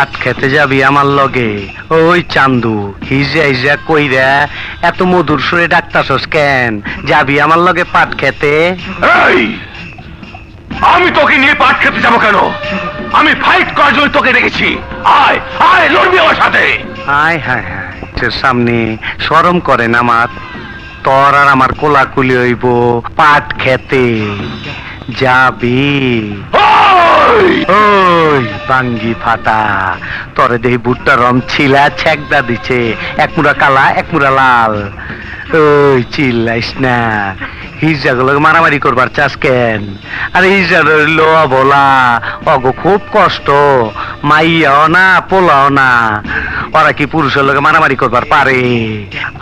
পাট খেতে যাবি আমার লগে? ওই চান্দু, হিজা হিজা কইরা এত মধুর সুরে ডাকতাছস কেন? যাবি আমার লগে পাট খেতে? এই, আমি তোকে নিয়ে পাট খেতে যাবো কেন? আমি ফাইট করার জন্য তোকে রেখেছি। আয় আয়, লড়বি আমার সাথে। হায় হায় হায়, তোর সামনে শরম করে না আমার? তোর আর আমার কোলাকুলি হইব পাট খেতে। যাবি? ওই! ওই বাঙ্গি ফাটা, তরে দেহি বুটটা রম ছিলা ছেকদা দিছে, এক মুড়া কালা এক মুড়া লাল। ওই চিল্লাইস না, হিজড়াগুলো মারামারি করবার চাস কেন? আরে হিজড়া রইলো বলা, অগো খুব কষ্ট, মাইয়াও না পোলাও না, ওরা কি পুরুষের লোকে মারামারি করবার পারে?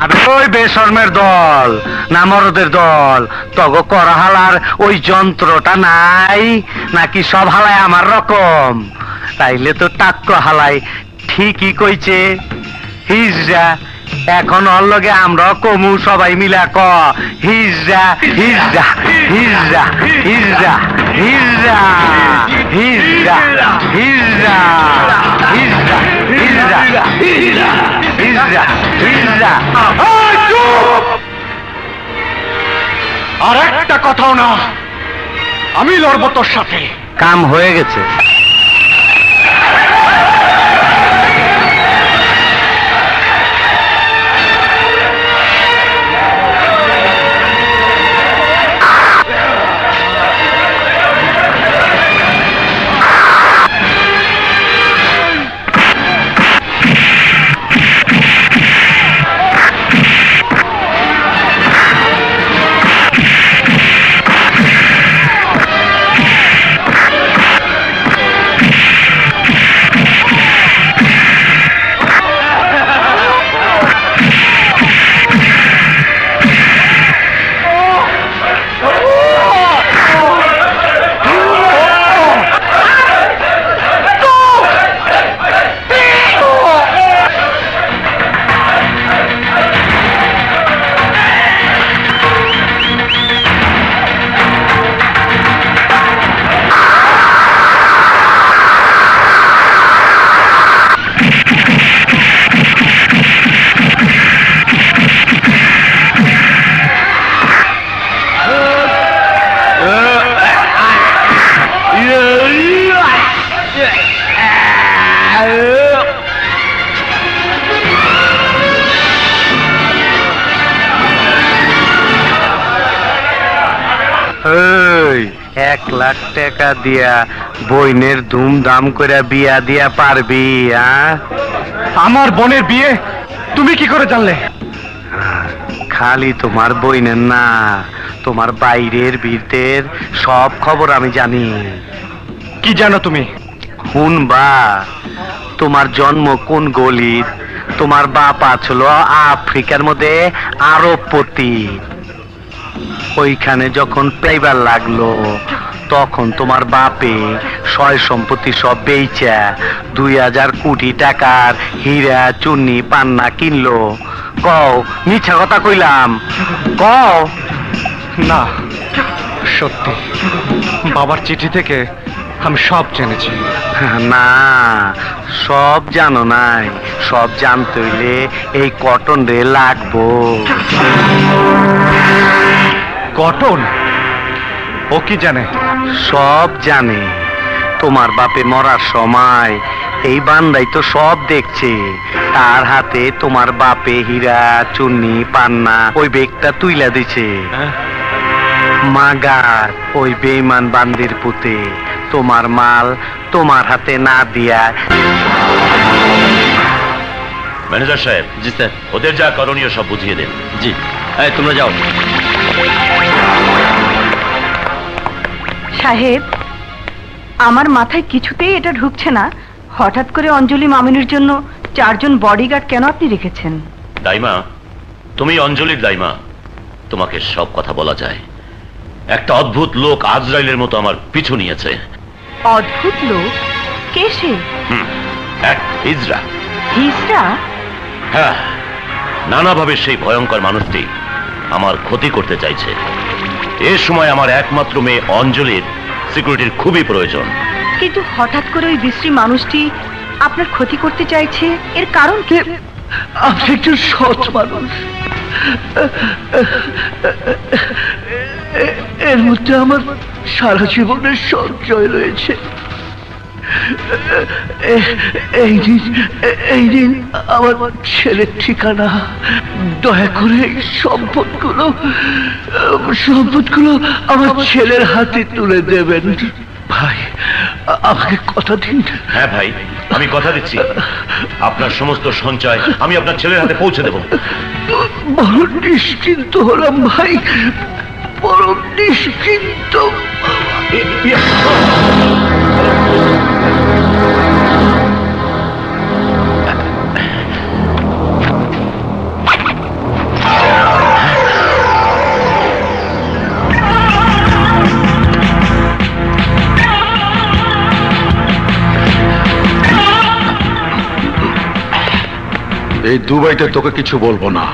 আরে ওই বেশর্মের দল না মরদের দল, তগ করা হালার ওই যন্ত্রটা নাই নাকি? সব হালায় আমার রকম? তাইলে তো টাক্ক হালাই ঠিকই কইছে হিজড়া। এখন ওর লগে আমরা কমু সবাই মিলা ক হিজড়া হিজড়া হিজড়া হিজড়া হিজড়া হিজড়া হিজড়া হিজড়া হিজড়া হিজড়া হিজড়া। এই, চুপ! আর একটা কথাও না, আমি লড়বো তোর সাথে। কাম হয়ে গেছে। এই 1,00,000 টাকা দিয়া বইনের ধুমধাম করে বিয়া দিয়া পারবি? আমার বোনের বিয়ে তুমি কি করে জানলে? খালি তোমার বইনের না, তোমার বাইরের ভিতরের সব খবর আমি জানি। কি জানো তুমি? শুনবা, তোমার জন্ম কোন গলিত? তোমার বাপ আছিল আফ্রিকার মধ্যে আরবপতি। ওইখানে যখন পাইবার লাগলো তখন তোমার বাপে সয় সম্পত্তি সব বেচা 2,000 কোটি টাকার হীরা চুন্নি পান্না কিনলো। কও মিছা কথা কইলাম? কও। না, সত্যি। বাবার চিঠি থেকে আমি সব জেনেছি। না, সব জানো নাই। সব জানতে হইলে এই কটন রে লাগবো। কটন? ও কি জানে? সব জানে। তোমার বাপে মরার সময় এই বান্দাই তো সব দেখছে। তার হাতে তোমার বাপে হীরা চুন্নি পান্না ওই বেগটা তুইলা দিছে। মাগার ওই বেঈমান বান্দির পুতে তোমার মাল তোমার হাতে না দিয়া। ম্যানেজার সাহেব। জি স্যার। ওদের যা করণীয় সব বুঝিয়ে দেন। জি। তোমরা যাও। সাহেব, আমার মাথায় কিছুতেই এটা ঢুকছে না, হঠাৎ করে অঞ্জলি মামিনীর জন্য 4 জন বডিগার্ড কেন আপনি রেখেছেন? দাইমা, তুমি অঞ্জলির দাইমা, তোমাকে সব কথা বলা যায়। একটা অদ্ভুত লোক আজরাইলের মতো আমার পিছু নিয়েছে। অদ্ভুত লোক? কে সে? এক হিজড়া। হিজড়া? হ্যাঁ, নানাভাবে সেই ভয়ঙ্কর মানুষটি আমার ক্ষতি করতে চাইছে। এ সময় আমার একমাত্র মেয়ে অঞ্জলির সিকিউরিটির খুবই প্রয়োজন। কিন্তু হঠাৎ করে ওই বিশ্রী মানুষটি আপনার ক্ষতি করতে চাইছে, এর কারণ কি? আপনি একজন সৎ মানুষ, এর মধ্যে আমার সারা জীবনের সঞ্চয় রয়েছে। এই দিন আমার ছেলের ঠিকানা, দয়া করে এই সম্পদগুলো আমার ছেলের হাতে তুলে দেবেন ভাই। আমাকে কথা দিন। হ্যাঁ ভাই, আমি কথা দিচ্ছি, আপনার সমস্ত সঞ্চয় আমি আপনার ছেলের হাতে পৌঁছে দেব। বড় নিশ্চিন্ত হলাম ভাই, বড় নিশ্চিন্ত। এই দুবাইতে তোকে কিছু বলবো না।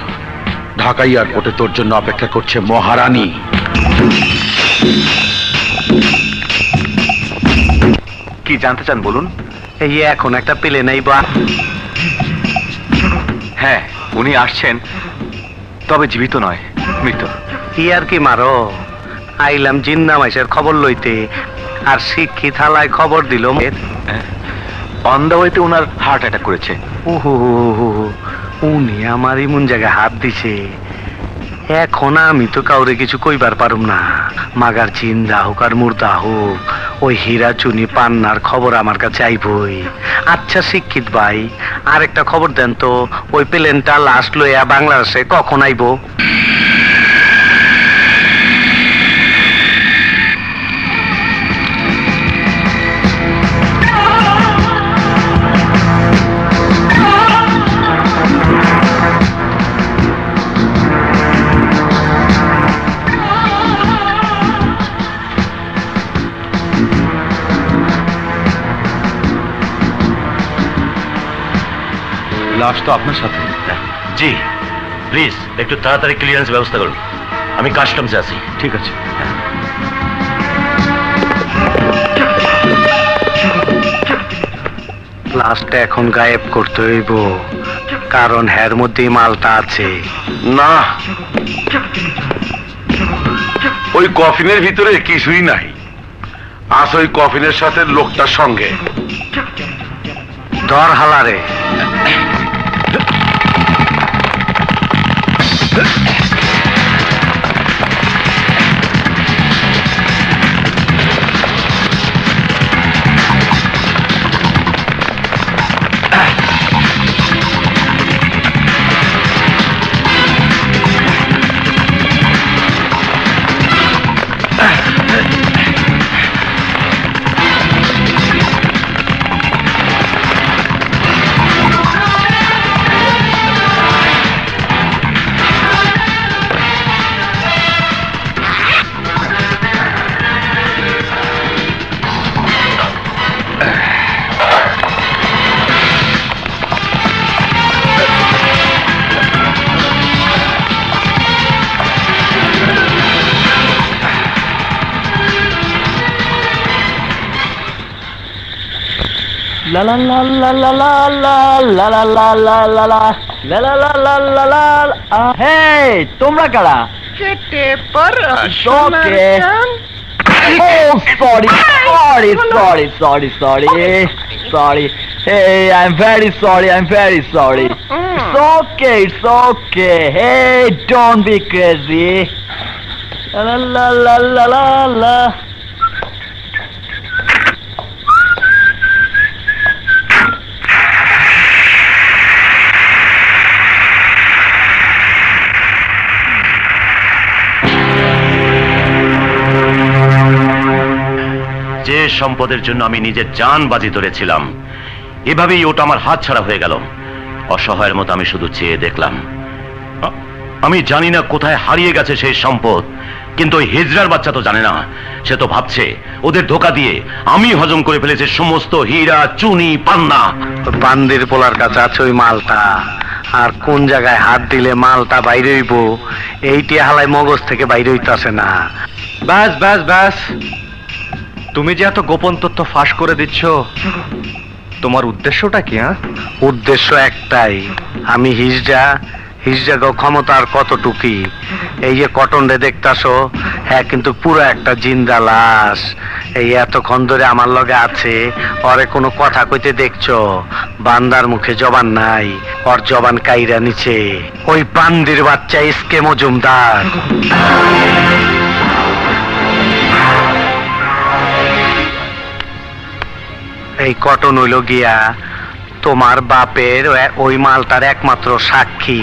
ঢাকা এয়ারপোর্টে তোর জন্য অপেক্ষা করছে মহারানী। কি জানতে চান বলুন? এই এখন একটা পেলে নাই বা? হ্যাঁ, উনি আসছেন, তবে জীবিত নয়, মৃত। কি আর কি মারো? আইলাম জিন্দা মাইসের খবর লইতে, আর শিক্ষিত হালায় খবর দিল অন দা ওয়েতে ওনার হার্ট অ্যাটাক করেছে। ওহো, উনি আমার এমন জায়গায় হাত দিছে, এখন আমি তো কাউরে কিছু কইবার পারুম না। মাগার জিন্দা হোক আর মুর্দা হোক, ওই হীরা চুনি পান্নার খবর আমার কাছে আইবই। আচ্ছা শিক্ষিত ভাই, আরেকটা খবর দেন তো, ওই প্লেনটা লাস্ট লইয়া বাংলাদেশে কখন আইবো? লাশ তো আপনার সাথে। জি, প্লিজ একটু তাড়াতাড়ি ক্লিয়ারেন্স ব্যবস্থা করুন, আমি কাস্টমসে আছি। ঠিক আছে। লাস্টটা এখন গায়েব করতে হইব, কারণ হের মধ্যে মালটা আছে। না, ওই কফিনের ভিতরে কিছুই নাই। আজ ওই কফিনের সাথে লোকটার সঙ্গে। ধর হালারে। La la la la la la la la la la la la la la la la la la la. Hey, তোমরা কারা? Okay. Oh, sorry. Hey, I'm very sorry. It's okay. Hey, don't be crazy. La la la la la la. যে সম্পদের জন্য আমি নিজের জান বাজি ধরেছিলাম, এভাবেই ওটা আমার হাত ছাড়া হয়ে গেল। অসহায়ের মতো আমি শুধু চেয়ে দেখলাম। আমি জানি না কোথায় হারিয়ে গেছে সেই সম্পদ, কিন্তু ওই হিজড়ার বাচ্চা তো জানে না। সে তো ভাবছে ওদের ধোকা দিয়ে আমি হজম করে ফেলেছি সমস্ত হীরা চুনি পান্না। বান্দির পোলার কাছে আছে ওই মালটা, আর কোন জায়গায় হাত দিলে মালটা বাইরে হইব এইটি হালাই মগজ থেকে বাইরে হইতাছে না। ব্যাস, তুমি যে এত গোপন তথ্য ফাঁস করে দিচ্ছ, তোমার উদ্দেশ্যটা কি? উদ্দেশ্য একটাই, আমি হিজড়া ক্ষমতার কতটুকি। এই যে কটন রে দেখতাছো, হ্যাঁ কিন্তু পুরো একটা জিন্দা লাশ। এই এতক্ষণ ধরে আমার লগে আছে, ওরে কোনো কথা কইতে দেখছো? বান্দার মুখে জবান নাই, ওর জবান কাইরা নিচে ওই বান্দির বাচ্চা এসকে মজুমদার। এই কটন হইল গিয়া তোমার বাপের ওই মালটার একমাত্র সাক্ষী,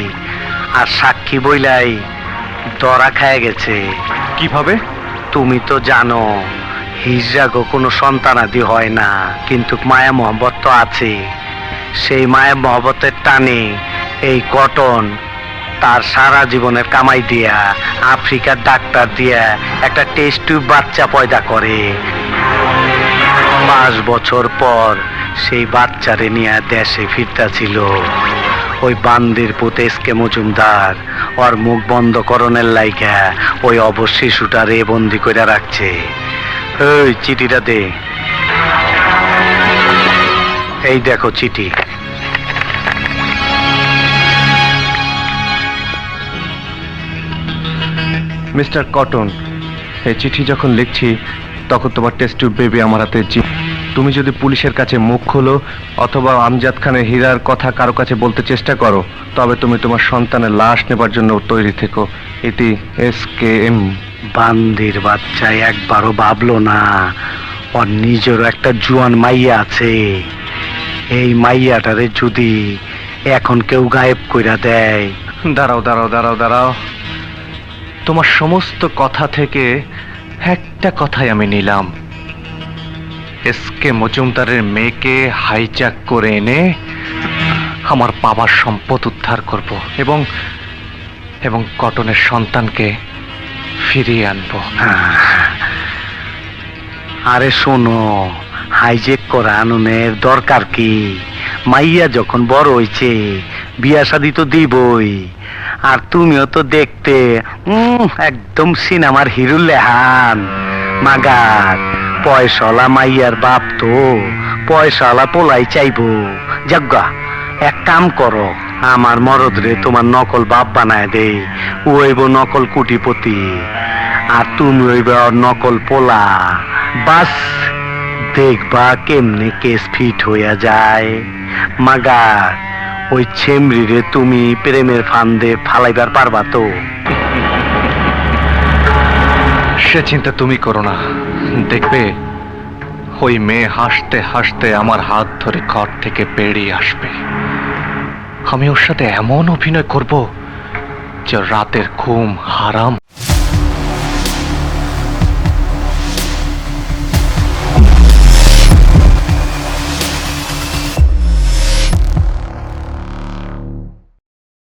আর সাক্ষী বইলাই ধরা খায় গেছে। কিভাবে? তুমি তো জানো হিজড়াগো কোনো সন্তানাদি হয় না, কিন্তু মায়া মহব্বত তো আছে। সেই মায়া মহব্বতের টানে এই কটন তার সারা জীবনের কামাই দিয়া আফ্রিকার ডাক্তার দিয়া একটা টেস্ট টিউব বাচ্চা পয়দা করে। 5 বছর পর সেই বাচ্চারে নিয়ে দেশে ফিরতাছিল। ওই বান্দির পুত এসকে মজুমদার ওর মুখ বন্ধ করণের লাইগা ওই অবশ শিশুটারে বন্দি করে রাখছে। ওই চিঠিটা দে। এই দেখো চিঠি। মিস্টার কটন, এই চিঠি যখন লিখছি তখন তোমার টেস্ট টিউব বেবি আমার হাতে। তুমি যদি পুলিশের কাছে মুখ খোলো অথবা আমজাদ খানের হীরার কথা কারো কাছে বলতে চেষ্টা করো, তবে তুমি তোমার সন্তানের লাশ নেবার জন্য তৈরি থেকো। এটি SKM। বান্দির বাচ্চা একবারও ভাবলো না ওর নিজেরও একটা জুয়ান মাইয়া আছে। এই মাইয়াটারে যদি এখন কেউ গায়েব কইরা দেয়। দাঁড়াও দাঁড়াও দাঁড়াও দাঁড়াও, তোমার সমস্ত কথা থেকে একটা কথাই আমি নিলাম। এসকে মজুমদারের মেয়েকে হাইজ্যাক করে এনে আমার বাবার সম্পদ উদ্ধার করব এবং এবং কটনের সন্তানকে ফিরিয়ে আনবো। আরে শোনো, হাইজেক করা আনুনের দরকার কি? মাইয়া যখন বড় হইছে বিয়া শাদি তো দিবই। আর তুমিও তো দেখতে একদম সিনেমার হিরো লেহান। মাগার পয়সাওয়ালা মাইয়ার বাপ তো পয়সাওয়ালা পোলাই চাইবো। যজ্ঞা এক কাম করো, আমার মরদরে তোমার নকল বাপ বানায় দে। ও হইব নকল কুটিপতি আর তুমি হইবে ওর নকল পোলা। বাস দেখবা কেমনে কেস ফিট হইয়া যায়। মাগার ওই ছেমরিরে তুমি প্রেমের ফান্দে ফালাইবার পারবা তো? সে চিন্তা তুমি করো না, দেখবে ওই মেয়ে হাসতে হাসতে আমার হাত ধরে ঘর থেকে বেরিয়ে আসবে। আমি ওর সাথে এমন অভিনয় করব যে রাতের ঘুম হারাম